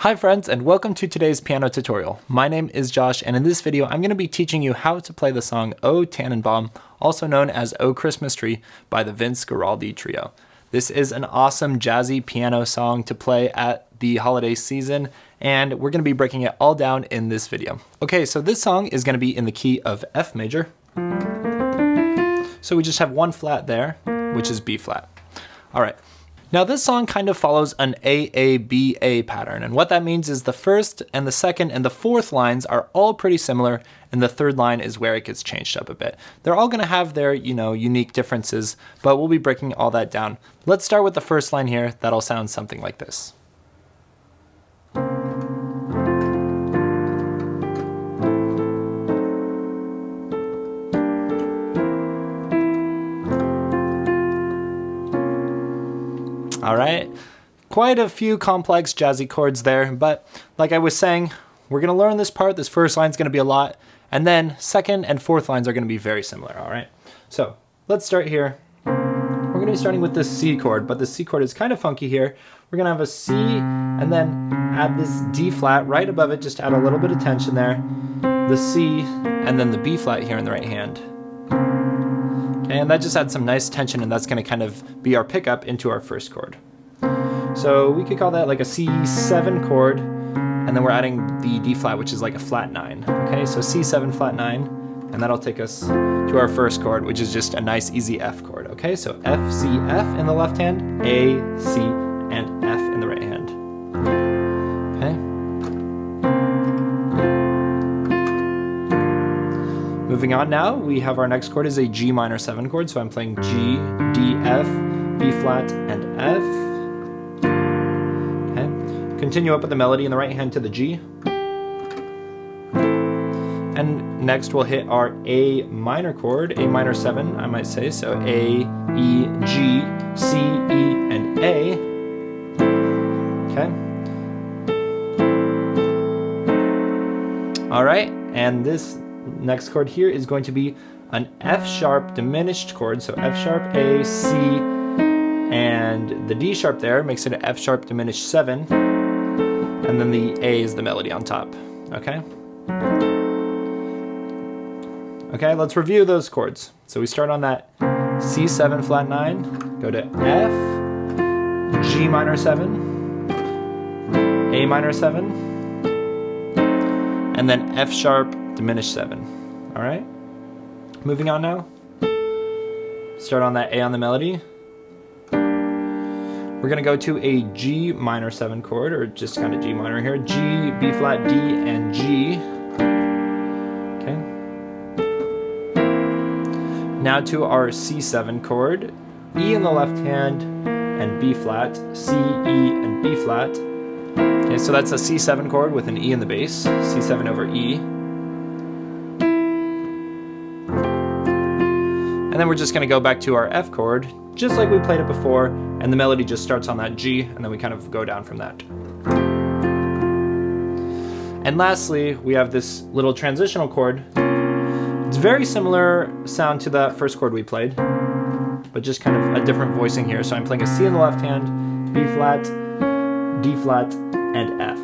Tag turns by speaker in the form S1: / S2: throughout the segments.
S1: Hi friends, and welcome to today's piano tutorial. My name is Josh, and in this video I'm going to be teaching you how to play the song O Tannenbaum, also known as O Christmas Tree by the Guaraldi Trio. This is an awesome jazzy piano song to play at the holiday season, and we're going to be breaking it all down in this video. Okay, so this song is going to be in the key of F major. So we just have one flat there, which is B flat. All right. Now this song kind of follows an AABA pattern, and what that means is the first and the second and the fourth lines are all pretty similar, and the third line is where it gets changed up a bit. They're all going to have their, unique differences, but we'll be breaking all that down. Let's start with the first line here. That'll sound something like this. All right, quite a few complex jazzy chords there, but like I was saying, we're going to learn this part. This first line is going to be a lot, and then second and fourth lines are going to be very similar, all right? So let's start here. We're going to be starting with this C chord, but the C chord is kind of funky here. We're going to have a C and then add this D flat right above it, just add a little bit of tension there, the C, and then the B flat here in the right hand. And that just adds some nice tension, and that's going to kind of be our pickup into our first chord. So we could call that like a C7 chord, and then we're adding the D flat, which is like a flat 9. Okay, so C7 flat 9, and that'll take us to our first chord, which is just a nice easy F chord. Okay, so F, C, F in the left hand, A, C, and F in the right hand. Okay. Moving on now, we have our next chord is a G minor 7 chord, so I'm playing G, D, F, B flat, and F. Okay. Continue up with the melody in the right hand to the G. And next we'll hit our A minor chord, A minor 7, I might say, so A, E, G, C, E, and A. Okay. All right, and this next chord here is going to be an F sharp diminished chord, so F sharp, A, C, and the D sharp there makes it an F sharp diminished 7, and then the A is the melody on top. Okay? Okay, let's review those chords. So we start on that C7 flat 9, go to F, G minor 7, A minor 7, and then F sharp diminished 7. All right, moving on now. Start on that A on the melody. We're gonna go to a G minor 7 chord, or just kind of G minor here. G, B flat, D, and G. Okay. Now to our C7 chord. E in the left hand and B flat, C, E, and B flat. Okay, so that's a C7 chord with an E in the bass. C7 over E. And then we're just going to go back to our F chord, just like we played it before, and the melody just starts on that G, and then we kind of go down from that. And lastly, we have this little transitional chord. It's very similar sound to that first chord we played, but just kind of a different voicing here. So I'm playing a C in the left hand, B flat, D flat, and F.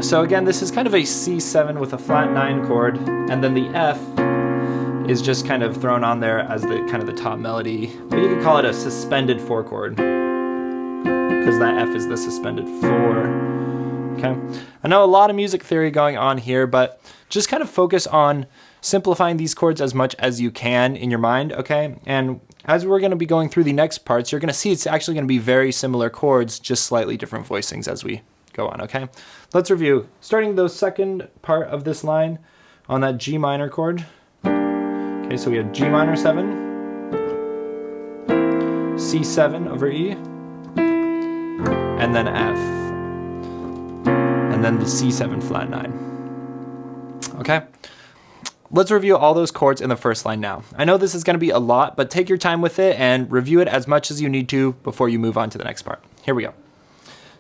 S1: So again, this is kind of a C7 with a flat 9 chord, and then the F is just kind of thrown on there as the kind of the top melody. But you could call it a suspended 4 chord, because that F is the suspended 4. Okay. I know a lot of music theory going on here, but just kind of focus on simplifying these chords as much as you can in your mind, okay? And as we're going to be going through the next parts, you're going to see it's actually going to be very similar chords, just slightly different voicings as we go on, okay? Let's review. Starting the second part of this line on that G minor chord. Okay, so we have G minor 7, C7 over E, and then F, and then the C7 flat 9. Okay, let's review all those chords in the first line now. I know this is going to be a lot, but take your time with it and review it as much as you need to before you move on to the next part. Here we go.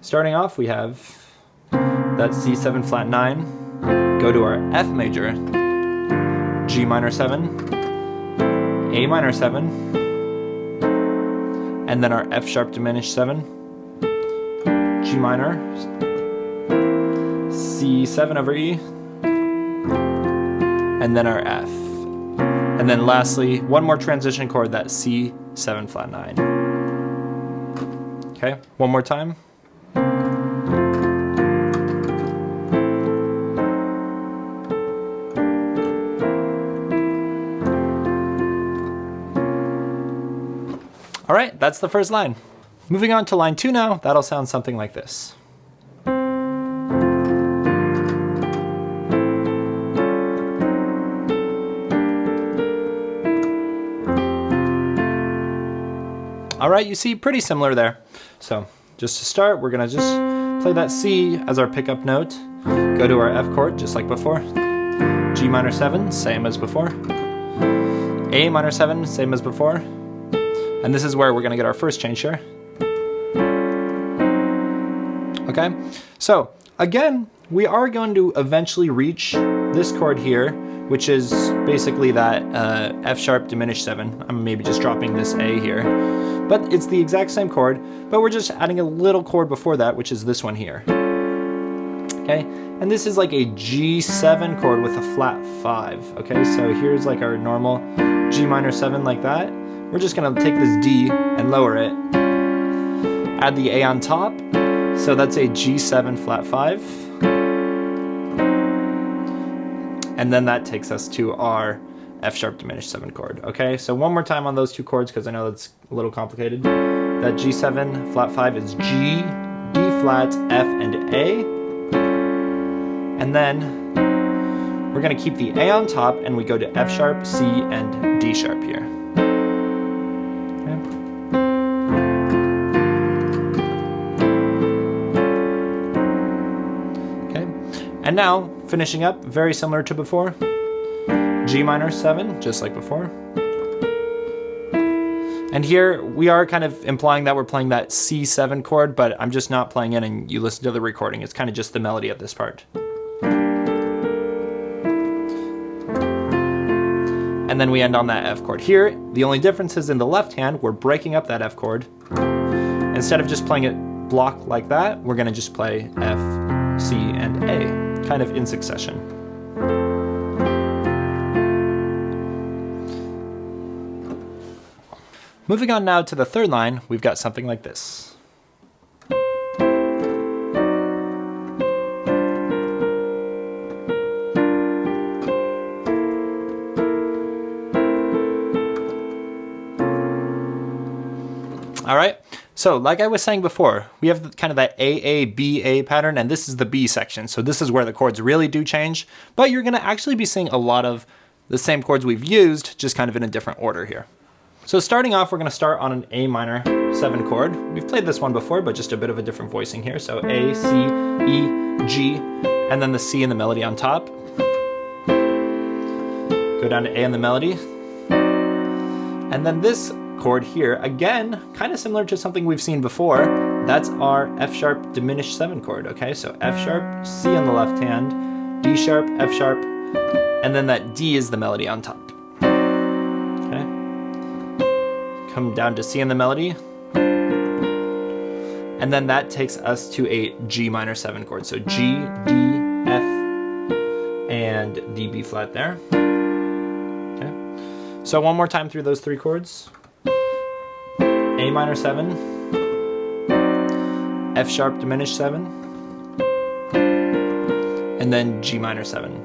S1: Starting off, we have that C7 flat 9, go to our F major, G minor 7, A minor 7, and then our F sharp diminished 7, G minor, C7 over E, and then our F. And then lastly, one more transition chord, that C7 flat 9. Okay, one more time. All right, that's the first line. Moving on to line 2 now, that'll sound something like this. All right, you see, pretty similar there. So just to start, we're gonna just play that C as our pickup note, go to our F chord, just like before, G minor 7, same as before, A minor 7, same as before, and this is where we're gonna get our first change here. Okay, so again, we are going to eventually reach this chord here, which is basically that F sharp diminished 7. I'm maybe just dropping this A here, but it's the exact same chord, but we're just adding a little chord before that, which is this one here. Okay, and this is like a G7 chord with a flat 5. Okay, so here's like our normal G minor 7 like that. We're just gonna take this D and lower it, add the A on top, so that's a G7 flat 5. And then that takes us to our F sharp diminished 7 chord. Okay, so one more time on those two chords because I know that's a little complicated. That G7 flat 5 is G, D flat, F, and A. And then we're gonna keep the A on top and we go to F sharp, C, and D sharp here. And now, finishing up, very similar to before, G minor 7, just like before. And here, we are kind of implying that we're playing that C7 chord, but I'm just not playing it, and you listen to the recording, it's kind of just the melody at this part. And then we end on that F chord. Here, the only difference is in the left hand, we're breaking up that F chord. Instead of just playing it block like that, we're gonna just play F, C, and A. Kind of in succession. Moving on now to the third line, we've got something like this. All right. So like I was saying before, we have kind of that A-A-B-A pattern, and this is the B section. So this is where the chords really do change, but you're gonna actually be seeing a lot of the same chords we've used, just kind of in a different order here. So starting off, we're gonna start on an A minor 7 chord. We've played this one before, but just a bit of a different voicing here. So A, C, E, G, and then the C in the melody on top. Go down to A in the melody. And then this chord here, again, kind of similar to something we've seen before. That's our F sharp diminished 7 chord, okay? So F sharp, C on the left hand, D sharp, F sharp, and then that D is the melody on top. Okay? Come down to C in the melody. And then that takes us to a G minor 7 chord. So G, D, F, and D, B flat there. Okay? So one more time through those 3 chords. A minor 7, F sharp diminished 7, and then G minor 7.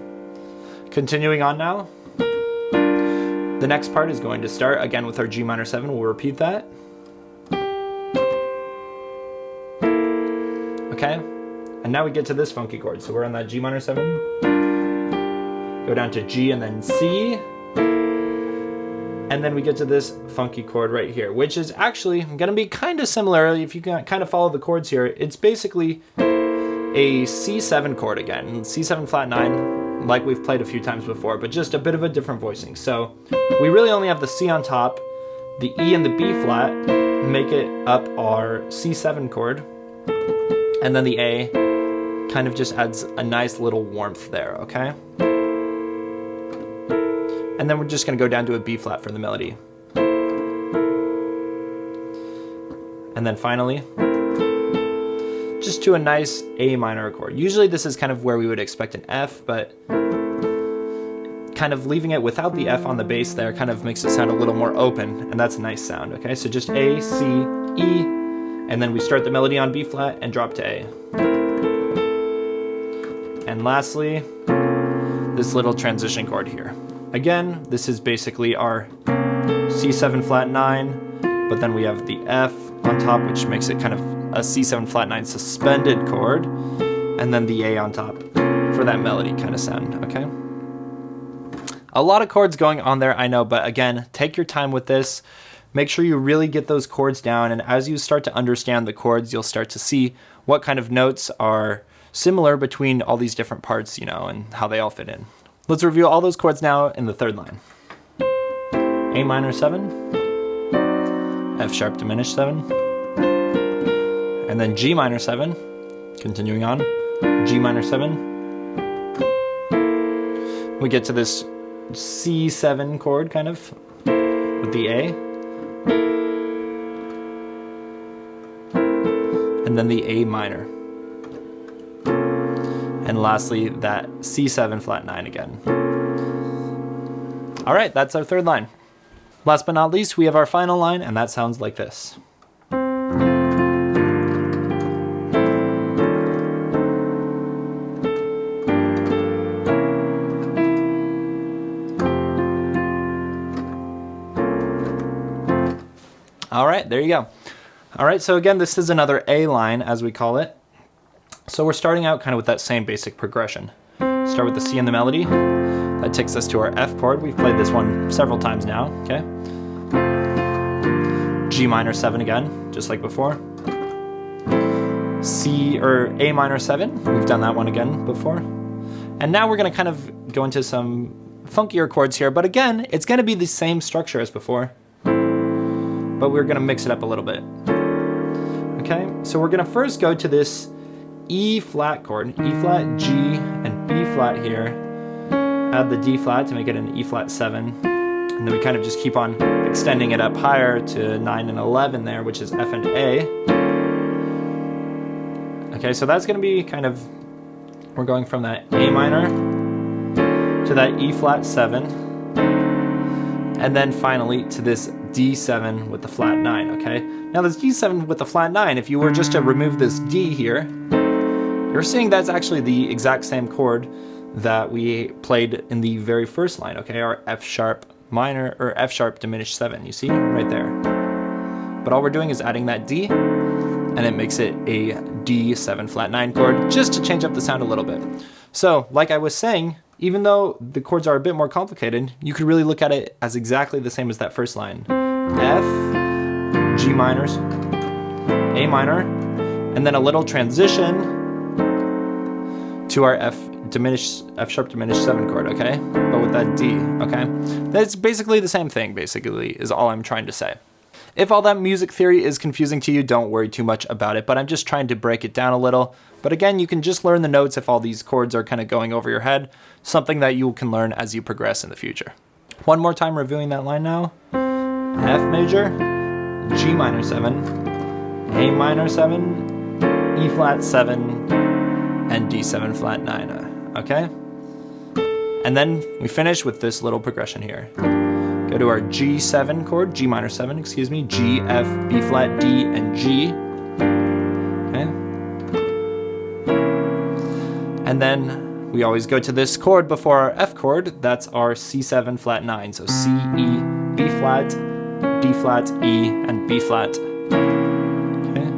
S1: Continuing on now, the next part is going to start again with our G minor 7. We'll repeat that. Okay, and now we get to this funky chord. So we're on that G minor 7, go down to G and then C, and then we get to this funky chord right here, which is actually gonna be kind of similar. If you can kind of follow the chords here, it's basically a C7 chord again, C7 flat 9, like we've played a few times before, but just a bit of a different voicing. So we really only have the C on top, the E and the B flat make it up our C7 chord, and then the A kind of just adds a nice little warmth there, okay? And then we're just gonna go down to a B flat for the melody. And then finally, just to a nice A minor chord. Usually this is kind of where we would expect an F, but kind of leaving it without the F on the bass there kind of makes it sound a little more open, and that's a nice sound, okay? So just A, C, E, and then we start the melody on B flat and drop to A. And lastly, this little transition chord here. Again, this is basically our C7 flat 9, but then we have the F on top, which makes it kind of a C7 flat 9 suspended chord, and then the A on top for that melody kind of sound, okay? A lot of chords going on there, I know, but again, take your time with this. Make sure you really get those chords down, and as you start to understand the chords, you'll start to see what kind of notes are similar between all these different parts, you know, and how they all fit in. Let's review all those chords now in the third line. A minor 7, F sharp diminished 7, and then G minor 7, continuing on, G minor 7. We get to this C7 chord kind of with the A, and then the A minor, and lastly that C7 flat 9 again. All right, that's our third line. Last but not least, we have our final line, and that sounds like this. All right, there you go. All right, so again, this is another A line, as we call it. So we're starting out kind of with that same basic progression. Start with the C in the melody. That takes us to our F chord. We've played this one several times now, okay? G minor 7 again, just like before. C or A minor 7, we've done that one again before. And now we're gonna kind of go into some funkier chords here, but again, it's gonna be the same structure as before, but we're gonna mix it up a little bit. Okay, so we're gonna first go to this E flat chord, E flat, G, and B flat here. Add the D flat to make it an E flat 7. And then we kind of just keep on extending it up higher to 9 and 11 there, which is F and A. Okay, so that's gonna be kind of, we're going from that A minor to that E flat 7. And then finally to this D7 with the flat 9, okay? Now this D7 with the flat 9, if you were just to remove this D here, you're seeing that's actually the exact same chord that we played in the very first line, okay? Our F sharp minor, or F sharp diminished 7, you see, right there. But all we're doing is adding that D, and it makes it a D7 flat 9 chord, just to change up the sound a little bit. So, like I was saying, even though the chords are a bit more complicated, you could really look at it as exactly the same as that first line. F, G minors, A minor, and then a little transition to our F sharp diminished 7 chord, okay? But with that D, okay? That's basically the same thing, basically, is all I'm trying to say. If all that music theory is confusing to you, don't worry too much about it, but I'm just trying to break it down a little. But again, you can just learn the notes if all these chords are kind of going over your head, something that you can learn as you progress in the future. One more time reviewing that line now. F major, G minor 7, A minor 7, E flat 7, and D7 flat 9, okay? And then we finish with this little progression here. Go to our G7 chord, G minor 7, excuse me, G, F, B flat, D, and G, okay? And then we always go to this chord before our F chord, that's our C7 flat 9, so C, E, B flat, D flat, E, and B flat, okay?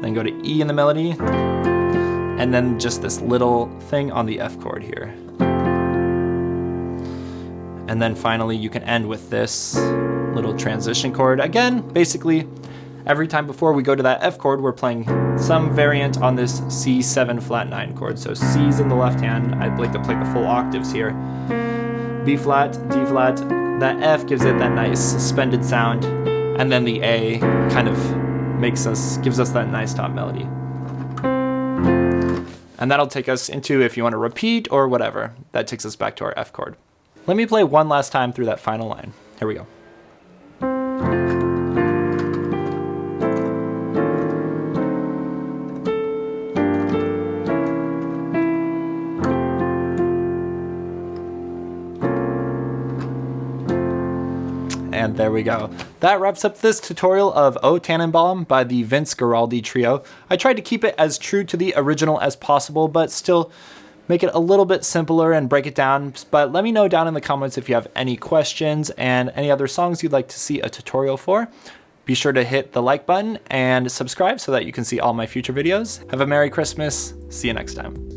S1: Then go to E in the melody, and then just this little thing on the F chord here. And then finally you can end with this little transition chord. Again, basically, every time before we go to that F chord, we're playing some variant on this C7 flat 9 chord. So C's in the left hand, I'd like to play the full octaves here. B flat, D flat, that F gives it that nice suspended sound, and then the A kind of gives us that nice top melody. And that'll take us into, if you want to repeat or whatever, that takes us back to our F chord. Let me play one last time through that final line. Here we go. And there we go. That wraps up this tutorial of O Tannenbaum by the Guaraldi Trio. I tried to keep it as true to the original as possible, but still make it a little bit simpler and break it down. But let me know down in the comments if you have any questions and any other songs you'd like to see a tutorial for. Be sure to hit the like button and subscribe so that you can see all my future videos. Have a Merry Christmas. See you next time.